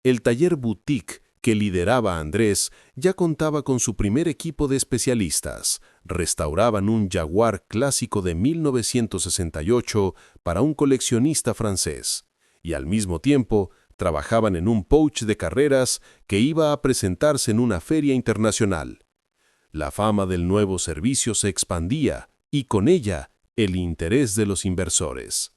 El taller boutique que lideraba Andrés ya contaba con su primer equipo de especialistas. Restauraban un Jaguar clásico de 1968 para un coleccionista francés, y al mismo tiempo trabajaban en un Porsche de carreras que iba a presentarse en una feria internacional. La fama del nuevo servicio se expandía y con ella el interés de los inversores.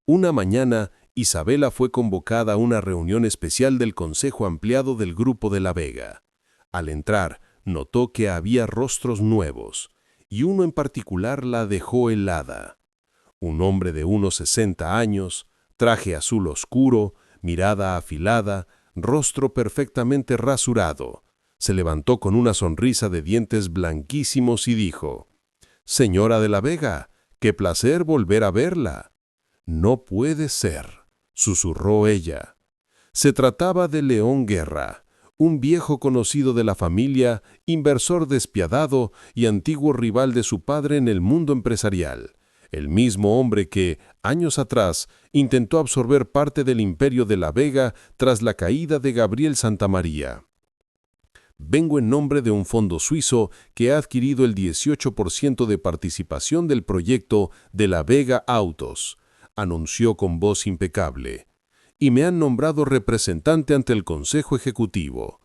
Una mañana, Isabela fue convocada a una reunión especial del Consejo Ampliado del Grupo de la Vega. Al entrar, notó que había rostros nuevos, y uno en particular la dejó helada. Un hombre de unos 60 años, traje azul oscuro, mirada afilada, rostro perfectamente rasurado. Se levantó con una sonrisa de dientes blanquísimos y dijo: «Señora de la Vega, qué placer volver a verla». «No puede ser», susurró ella. Se trataba de León Guerra, un viejo conocido de la familia, inversor despiadado y antiguo rival de su padre en el mundo empresarial. El mismo hombre que, años atrás, intentó absorber parte del imperio de la Vega tras la caída de Gabriel Santamaría. «Vengo en nombre de un fondo suizo que ha adquirido el 18% de participación del proyecto de la Vega Autos», anunció con voz impecable, «y me han nombrado representante ante el Consejo Ejecutivo».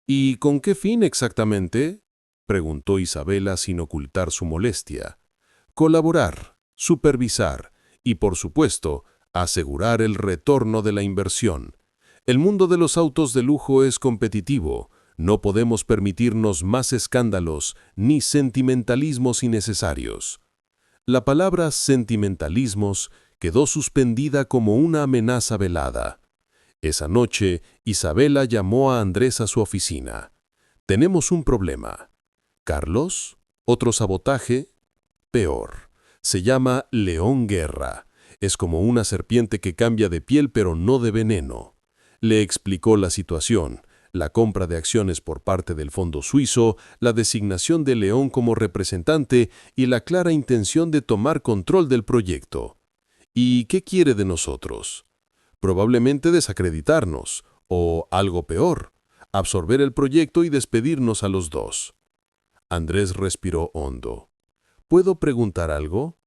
«¿Y con qué fin exactamente?», preguntó Isabela sin ocultar su molestia. «Colaborar, supervisar y, por supuesto, asegurar el retorno de la inversión. El mundo de los autos de lujo es competitivo. No podemos permitirnos más escándalos ni sentimentalismos innecesarios». La palabra sentimentalismos quedó suspendida como una amenaza velada. Esa noche, Isabela llamó a Andrés a su oficina. «Tenemos un problema». «¿Carlos? ¿Otro sabotaje?» «Peor. Se llama León Guerra. Es como una serpiente que cambia de piel pero no de veneno». Le explicó la situación: la compra de acciones por parte del fondo suizo, la designación de León como representante y la clara intención de tomar control del proyecto. ¿Y qué quiere de nosotros? Probablemente desacreditarnos, o algo peor, absorber el proyecto y despedirnos a los dos. Andrés respiró hondo. ¿Puedo preguntar algo?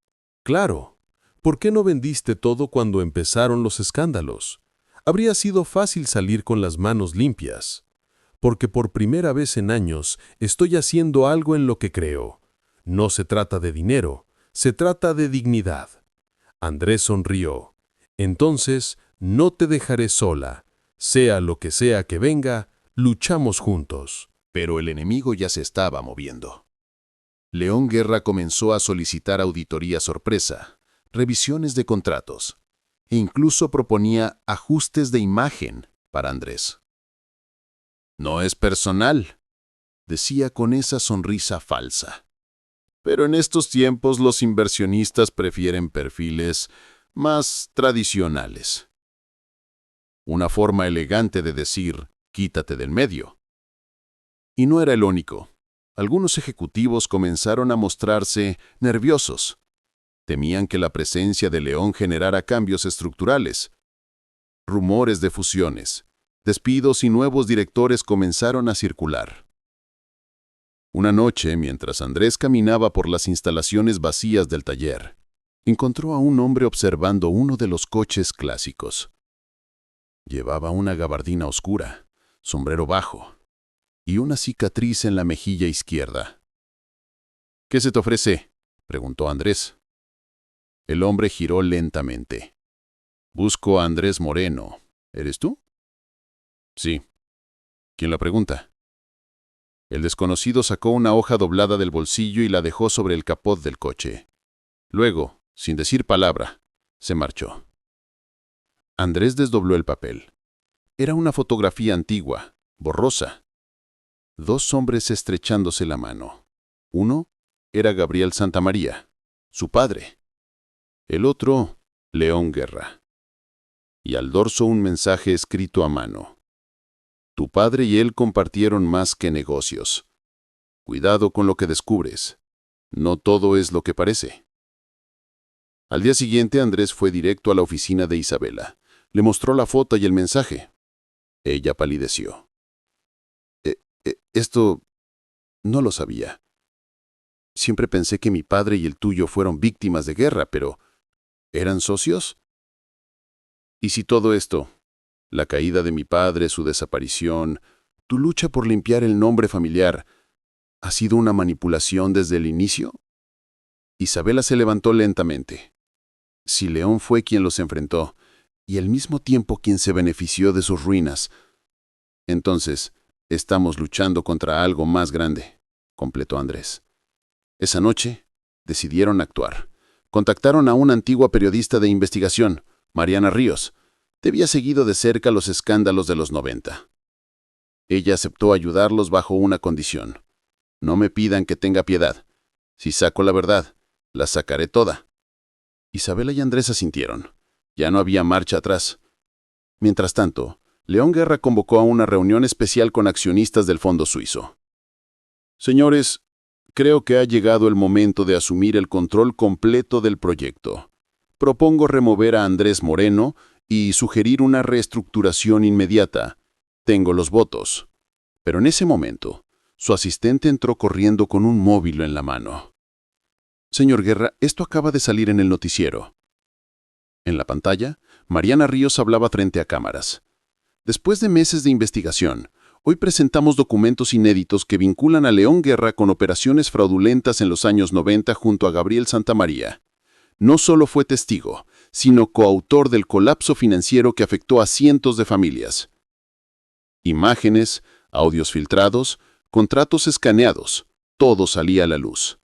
Claro. ¿Por qué no vendiste todo cuando empezaron los escándalos? Habría sido fácil salir con las manos limpias. Porque por primera vez en años estoy haciendo algo en lo que creo. No se trata de dinero, se trata de dignidad. Andrés sonrió. Entonces, no te dejaré sola. Sea lo que sea que venga, luchamos juntos. Pero el enemigo ya se estaba moviendo. León Guerra comenzó a solicitar auditoría sorpresa, revisiones de contratos, e incluso proponía ajustes de imagen para Andrés. «No es personal», decía con esa sonrisa falsa. «Pero en estos tiempos los inversionistas prefieren perfiles más tradicionales». Una forma elegante de decir, «quítate del medio». Y no era el único. Algunos ejecutivos comenzaron a mostrarse nerviosos. Temían que la presencia de León generara cambios estructurales. Rumores de fusiones, despidos y nuevos directores comenzaron a circular. Una noche, mientras Andrés caminaba por las instalaciones vacías del taller, encontró a un hombre observando uno de los coches clásicos. Llevaba una gabardina oscura, sombrero bajo y una cicatriz en la mejilla izquierda. «¿Qué se te ofrece?», preguntó Andrés. El hombre giró lentamente. «Busco a Andrés Moreno. ¿Eres tú?». «Sí». «¿Quién la pregunta?». El desconocido sacó una hoja doblada del bolsillo y la dejó sobre el capot del coche. Luego, sin decir palabra, se marchó. Andrés desdobló el papel. Era una fotografía antigua, borrosa. 2 hombres estrechándose la mano. Uno era Gabriel Santamaría, su padre. El otro, León Guerra. Y al dorso un mensaje escrito a mano. Tu padre y él compartieron más que negocios. Cuidado con lo que descubres. No todo es lo que parece. Al día siguiente, Andrés fue directo a la oficina de Isabela. Le mostró la foto y el mensaje. Ella palideció. Esto no lo sabía. Siempre pensé que mi padre y el tuyo fueron víctimas de guerra, pero ¿eran socios? ¿Y si todo esto, la caída de mi padre, su desaparición, tu lucha por limpiar el nombre familiar, ha sido una manipulación desde el inicio? Isabela se levantó lentamente. Si León fue quien los enfrentó, y al mismo tiempo quien se benefició de sus ruinas, entonces estamos luchando contra algo más grande, completó Andrés. Esa noche decidieron actuar. Contactaron a una antigua periodista de investigación, Mariana Ríos. Había seguido de cerca los escándalos de los 90. Ella aceptó ayudarlos bajo una condición. No me pidan que tenga piedad. Si saco la verdad, la sacaré toda. Isabela y Andrés asintieron. Ya no había marcha atrás. Mientras tanto, León Guerra convocó a una reunión especial con accionistas del Fondo Suizo. Señores, creo que ha llegado el momento de asumir el control completo del proyecto. Propongo remover a Andrés Moreno y sugerir una reestructuración inmediata. Tengo los votos. Pero en ese momento, su asistente entró corriendo con un móvil en la mano. Señor Guerra, esto acaba de salir en el noticiero. En la pantalla, Mariana Ríos hablaba frente a cámaras. Después de meses de investigación, hoy presentamos documentos inéditos que vinculan a León Guerra con operaciones fraudulentas en los años 90 junto a Gabriel Santamaría. No solo fue testigo, sino coautor del colapso financiero que afectó a cientos de familias. Imágenes, audios filtrados, contratos escaneados, todo salía a la luz.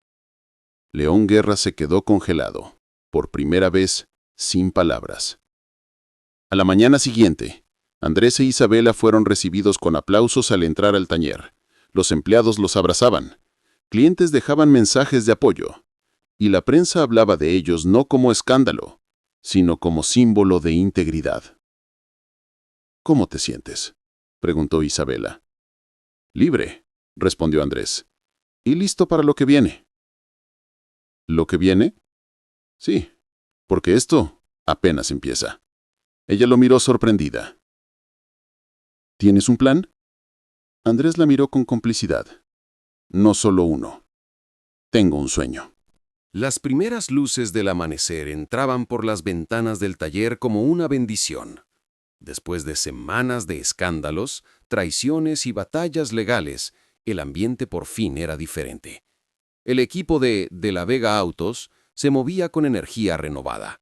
León Guerra se quedó congelado, por primera vez, sin palabras. A la mañana siguiente, Andrés e Isabela fueron recibidos con aplausos al entrar al taller. Los empleados los abrazaban. Clientes dejaban mensajes de apoyo. Y la prensa hablaba de ellos no como escándalo, sino como símbolo de integridad. ¿Cómo te sientes?, preguntó Isabela. Libre, respondió Andrés. Y listo para lo que viene. ¿Lo que viene? Sí, porque esto apenas empieza. Ella lo miró sorprendida. ¿Tienes un plan? Andrés la miró con complicidad. No solo uno. Tengo un sueño. Las primeras luces del amanecer entraban por las ventanas del taller como una bendición. Después de semanas de escándalos, traiciones y batallas legales, el ambiente por fin era diferente. El equipo de la Vega Autos se movía con energía renovada.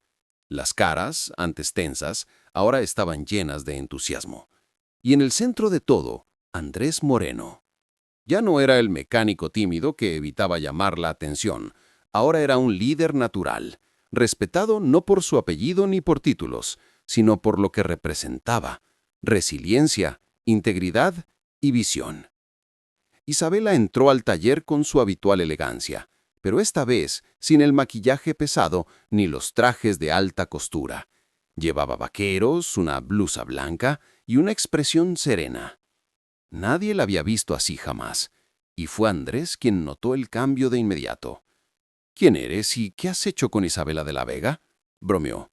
Las caras, antes tensas, ahora estaban llenas de entusiasmo. Y en el centro de todo, Andrés Moreno. Ya no era el mecánico tímido que evitaba llamar la atención. Ahora era un líder natural, respetado no por su apellido ni por títulos, sino por lo que representaba: resiliencia, integridad y visión. Isabela entró al taller con su habitual elegancia, pero esta vez sin el maquillaje pesado ni los trajes de alta costura. Llevaba vaqueros, una blusa blanca y una expresión serena. Nadie la había visto así jamás, y fue Andrés quien notó el cambio de inmediato. ¿Quién eres y qué has hecho con Isabela de la Vega? Bromeó.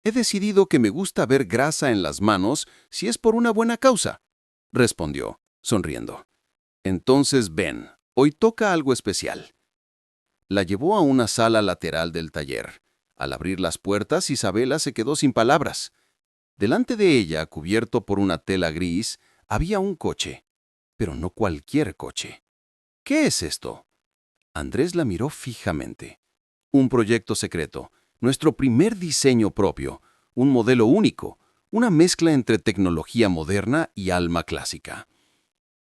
He decidido que me gusta ver grasa en las manos si es por una buena causa, respondió, sonriendo. Entonces ven, hoy toca algo especial. La llevó a una sala lateral del taller. Al abrir las puertas, Isabela se quedó sin palabras. Delante de ella, cubierto por una tela gris, había un coche, pero no cualquier coche. ¿Qué es esto? Andrés la miró fijamente. Un proyecto secreto, nuestro primer diseño propio, un modelo único, una mezcla entre tecnología moderna y alma clásica.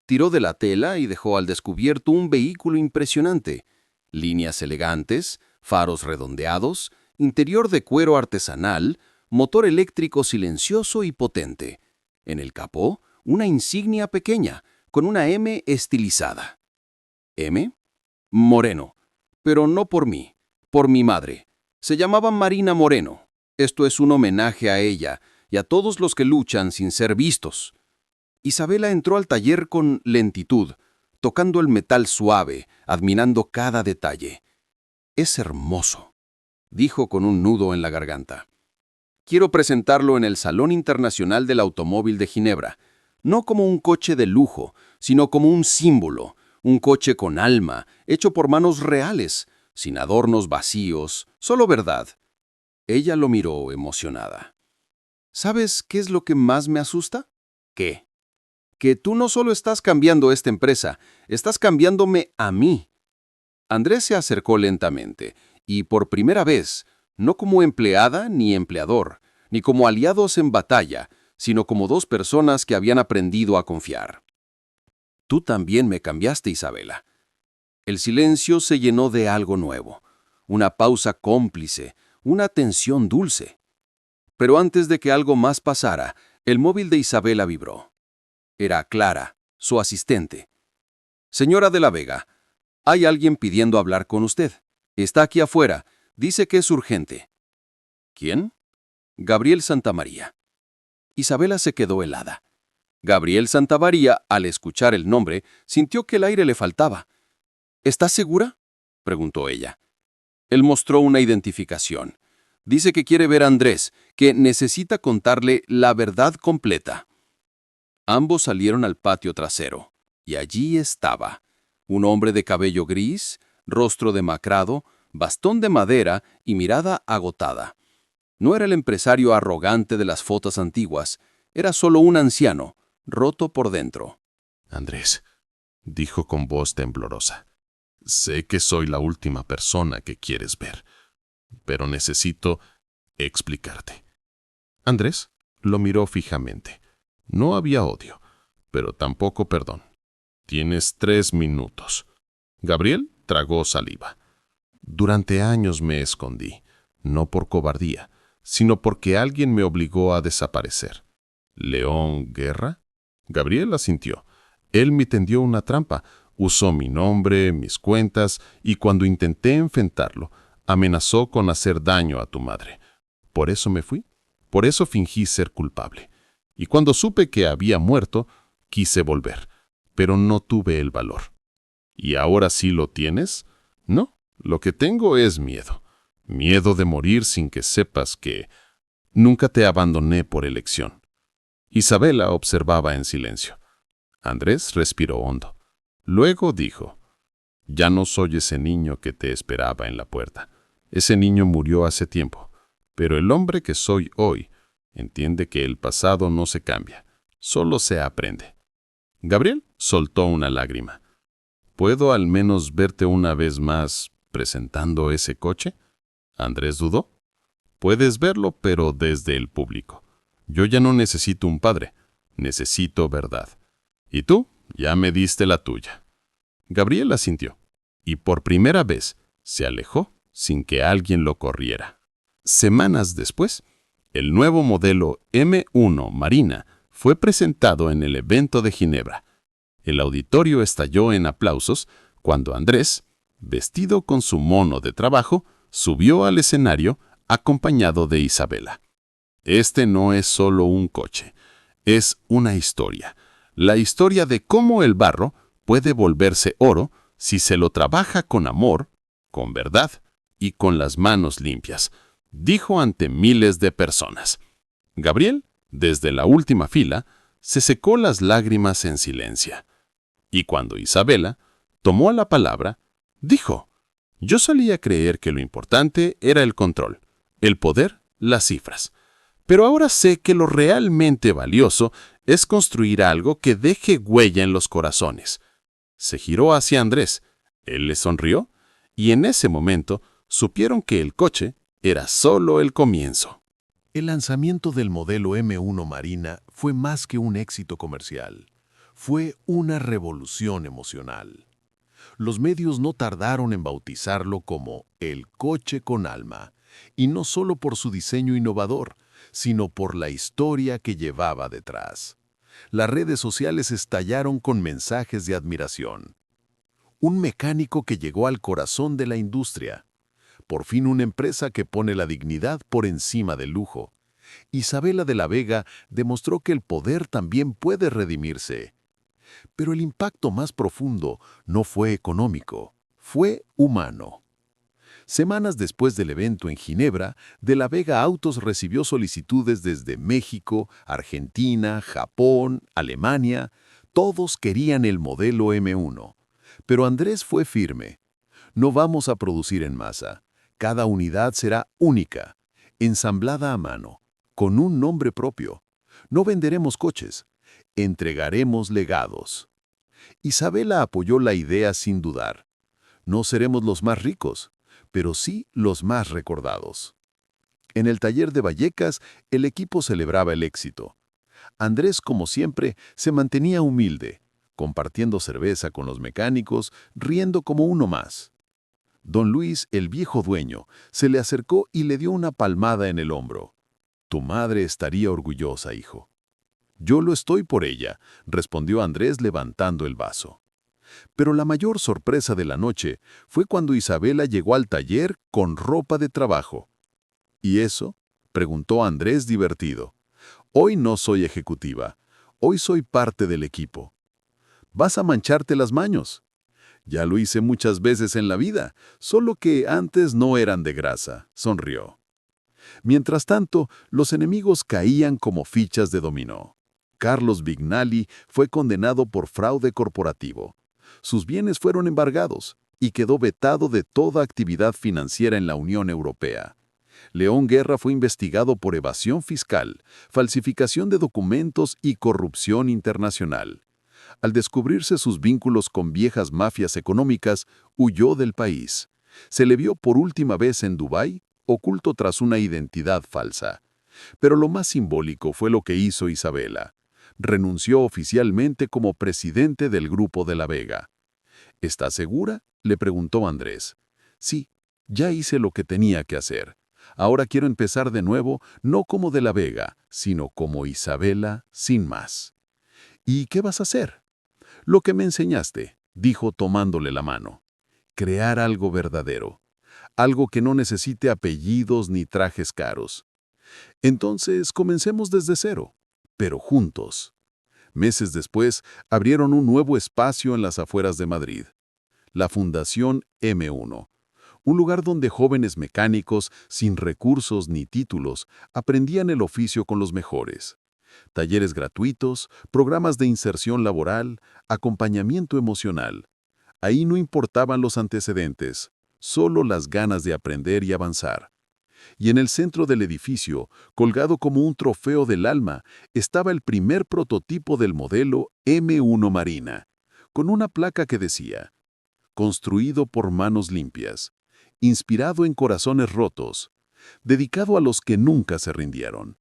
Tiró de la tela y dejó al descubierto un vehículo impresionante. Líneas elegantes, faros redondeados, interior de cuero artesanal, motor eléctrico silencioso y potente. En el capó, una insignia pequeña, con una M estilizada. ¿M? Moreno. Pero no por mí, por mi madre. Se llamaba Marina Moreno. Esto es un homenaje a ella y a todos los que luchan sin ser vistos. Isabela entró al taller con lentitud, tocando el metal suave, admirando cada detalle. «Es hermoso», dijo con un nudo en la garganta. «Quiero presentarlo en el Salón Internacional del Automóvil de Ginebra, no como un coche de lujo, sino como un símbolo, un coche con alma, hecho por manos reales, sin adornos vacíos, solo verdad». Ella lo miró emocionada. «¿Sabes qué es lo que más me asusta?» «¿Qué?» «Que tú no solo estás cambiando esta empresa, estás cambiándome a mí». Andrés se acercó lentamente, y por primera vez, no como empleada ni empleador, ni como aliados en batalla, sino como dos personas que habían aprendido a confiar. «Tú también me cambiaste, Isabela». El silencio se llenó de algo nuevo, una pausa cómplice, una tensión dulce. Pero antes de que algo más pasara, el móvil de Isabela vibró. Era Clara, su asistente. «Señora de la Vega, hay alguien pidiendo hablar con usted. Está aquí afuera. Dice que es urgente». «¿Quién?» «Gabriel Santamaría». Isabela se quedó helada. Gabriel Santamaría, al escuchar el nombre, sintió que el aire le faltaba. «¿Estás segura?», preguntó ella. Él mostró una identificación. Dice que quiere ver a Andrés, que necesita contarle la verdad completa. Ambos salieron al patio trasero, y allí estaba. Un hombre de cabello gris, rostro demacrado, bastón de madera y mirada agotada. No era el empresario arrogante de las fotos antiguas, era solo un anciano, roto por dentro. Andrés, dijo con voz temblorosa, sé que soy la última persona que quieres ver, pero necesito explicarte. Andrés lo miró fijamente. No había odio, pero tampoco perdón. Tienes 3 minutos. Gabriel tragó saliva. Durante años me escondí, no por cobardía, sino porque alguien me obligó a desaparecer. ¿León Guerra? Gabriel asintió. Él me tendió una trampa, usó mi nombre, mis cuentas, y cuando intenté enfrentarlo, amenazó con hacer daño a tu madre. Por eso me fui, por eso fingí ser culpable. Y cuando supe que había muerto, quise volver, pero no tuve el valor. ¿Y ahora sí lo tienes? No, lo que tengo es miedo. Miedo de morir sin que sepas que nunca te abandoné por elección. Isabela observaba en silencio. Andrés respiró hondo. Luego dijo, ya no soy ese niño que te esperaba en la puerta. Ese niño murió hace tiempo, pero el hombre que soy hoy entiende que el pasado no se cambia, solo se aprende. Gabriel soltó una lágrima. ¿Puedo al menos verte una vez más presentando ese coche? Andrés dudó. Puedes verlo, pero desde el público. Yo ya no necesito un padre, necesito verdad. Y tú ya me diste la tuya. Gabriel asintió, y por primera vez se alejó sin que alguien lo corriera. Semanas después, el nuevo modelo M1 Marina fue presentado en el evento de Ginebra. El auditorio estalló en aplausos cuando Andrés, vestido con su mono de trabajo, subió al escenario acompañado de Isabela. Este no es solo un coche, es una historia. La historia de cómo el barro puede volverse oro si se lo trabaja con amor, con verdad y con las manos limpias, dijo ante miles de personas. Gabriel, desde la última fila, se secó las lágrimas en silencio. Y cuando Isabela tomó la palabra, dijo: «Yo solía creer que lo importante era el control, el poder, las cifras. Pero ahora sé que lo realmente valioso es construir algo que deje huella en los corazones». Se giró hacia Andrés. Él le sonrió, y en ese momento supieron que el coche era solo el comienzo. El lanzamiento del modelo M1 Marina fue más que un éxito comercial. Fue una revolución emocional. Los medios no tardaron en bautizarlo como el coche con alma, y no solo por su diseño innovador, sino por la historia que llevaba detrás. Las redes sociales estallaron con mensajes de admiración. Un mecánico que llegó al corazón de la industria. Por fin una empresa que pone la dignidad por encima del lujo. Isabela de la Vega demostró que el poder también puede redimirse. Pero el impacto más profundo no fue económico, fue humano. Semanas después del evento en Ginebra, De la Vega Autos recibió solicitudes desde México, Argentina, Japón, Alemania. Todos querían el modelo M1. Pero Andrés fue firme. No vamos a producir en masa. Cada unidad será única, ensamblada a mano, con un nombre propio. No venderemos coches, entregaremos legados. Isabela apoyó la idea sin dudar. No seremos los más ricos, pero sí los más recordados. En el taller de Vallecas, el equipo celebraba el éxito. Andrés, como siempre, se mantenía humilde, compartiendo cerveza con los mecánicos, riendo como uno más. Don Luis, el viejo dueño, se le acercó y le dio una palmada en el hombro. «Tu madre estaría orgullosa, hijo». «Yo lo estoy por ella», respondió Andrés levantando el vaso. Pero la mayor sorpresa de la noche fue cuando Isabela llegó al taller con ropa de trabajo. «¿Y eso?», preguntó Andrés divertido. «Hoy no soy ejecutiva, hoy soy parte del equipo». «Vas a mancharte las manos». «Ya lo hice muchas veces en la vida, solo que antes no eran de grasa», sonrió. Mientras tanto, los enemigos caían como fichas de dominó. Carlos Vignali fue condenado por fraude corporativo. Sus bienes fueron embargados y quedó vetado de toda actividad financiera en la Unión Europea. León Guerra fue investigado por evasión fiscal, falsificación de documentos y corrupción internacional. Al descubrirse sus vínculos con viejas mafias económicas, huyó del país. Se le vio por última vez en Dubái, oculto tras una identidad falsa. Pero lo más simbólico fue lo que hizo Isabela. Renunció oficialmente como presidente del Grupo de la Vega. «¿Estás segura?», le preguntó Andrés. «Sí, ya hice lo que tenía que hacer. Ahora quiero empezar de nuevo, no como de la Vega, sino como Isabela, sin más». «¿Y qué vas a hacer?». «Lo que me enseñaste», dijo tomándole la mano. «Crear algo verdadero. Algo que no necesite apellidos ni trajes caros. Entonces comencemos desde cero, pero juntos». Meses después, abrieron un nuevo espacio en las afueras de Madrid. La Fundación M1. Un lugar donde jóvenes mecánicos, sin recursos ni títulos, aprendían el oficio con los mejores. Talleres gratuitos, programas de inserción laboral, acompañamiento emocional. Ahí no importaban los antecedentes, solo las ganas de aprender y avanzar. Y en el centro del edificio, colgado como un trofeo del alma, estaba el primer prototipo del modelo M1 Marina, con una placa que decía: «Construido por manos limpias, inspirado en corazones rotos, dedicado a los que nunca se rindieron».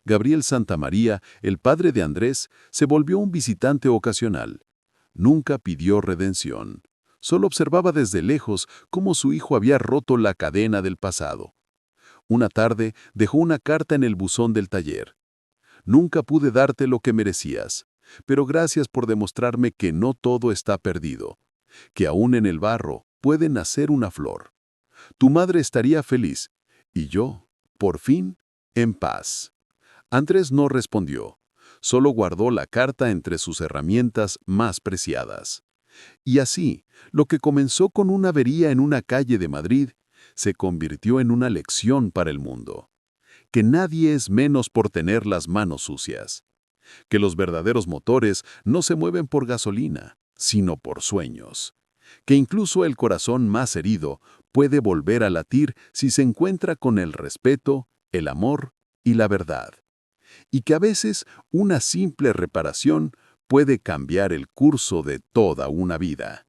Gabriel Santamaría, el padre de Andrés, se volvió un visitante ocasional. Nunca pidió redención. Solo observaba desde lejos cómo su hijo había roto la cadena del pasado. Una tarde dejó una carta en el buzón del taller. «Nunca pude darte lo que merecías, pero gracias por demostrarme que no todo está perdido, que aún en el barro puede nacer una flor. Tu madre estaría feliz, y yo, por fin, en paz». Andrés no respondió, solo guardó la carta entre sus herramientas más preciadas. Y así, lo que comenzó con una avería en una calle de Madrid, se convirtió en una lección para el mundo. Que nadie es menos por tener las manos sucias. Que los verdaderos motores no se mueven por gasolina, sino por sueños. Que incluso el corazón más herido puede volver a latir si se encuentra con el respeto, el amor y la verdad. Y que a veces una simple reparación puede cambiar el curso de toda una vida.